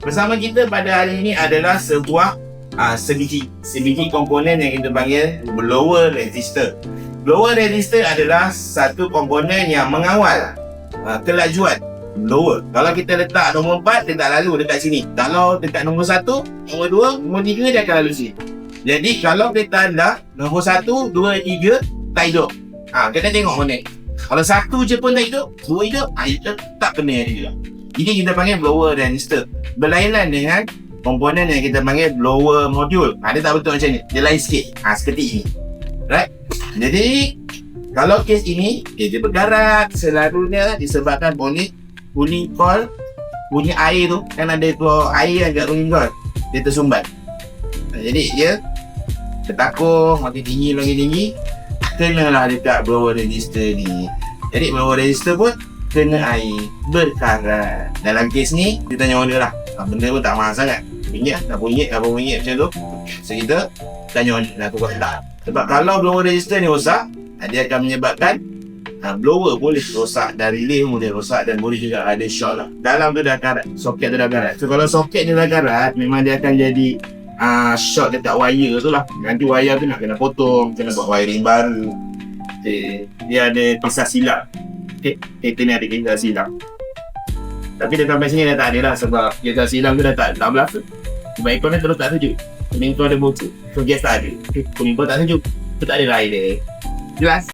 Bersama kita pada hari ini adalah sebuah sebiji komponen yang kita panggil blower resistor. Blower resistor adalah satu komponen yang mengawal kelajuan blower. Kalau kita letak nombor 4, dia tak lalu dekat sini. Kalau dekat nombor 1, nombor 2, nombor 3, dia akan lalu sini. Jadi kalau kita anda nombor 1, 2, 3 tak hidup, kita tengok mana. Kalau 1 je pun tak hidup, 2 hidup, itu tak kena juga. Ini kita panggil blower resistor. Berlainan dengan komponen yang kita panggil blower module. Dia tak betul macam ni, dia lain sikit. Seperti ini, right? Jadi kalau kes ini dia bergarak selalunya disebabkan bunyi coil, bunyi air tu kan, ada keluar air agak bunyi coil, dia tersumbat. Jadi dia tertakung, makin tinggi, kenalah dekat blower resistor ni. Jadi blower resistor pun kena air, berkarat. Dalam kes ni kita tanya owner lah, benda pun tak mahal sangat, RM1, RM8 macam tu. So kita tanya owner nak tukar tak. Sebab kalau blower resistor ni rosak, dia akan menyebabkan blower boleh rosak, dan relay boleh rosak, dan boleh juga ada short lah. Dalam tu dah karat, soket tu dah karat. So kalau soket ni dah karat, memang dia akan jadi short dekat wire tu lah. Nanti wire tu nak kena potong, kena buat wiring baru. Dia ada kisah silap. Kita ni ada kisah silap. Tapi dia sampai sini dah tak ada lah, sebab kisah silap tu dah tak berlaku. Sebab ikon dia terus tak sejuk. Kuning tu ada bocor, so gas tak ada. Kuning pun tak sejuk, tu tak ada air dia. Jelas?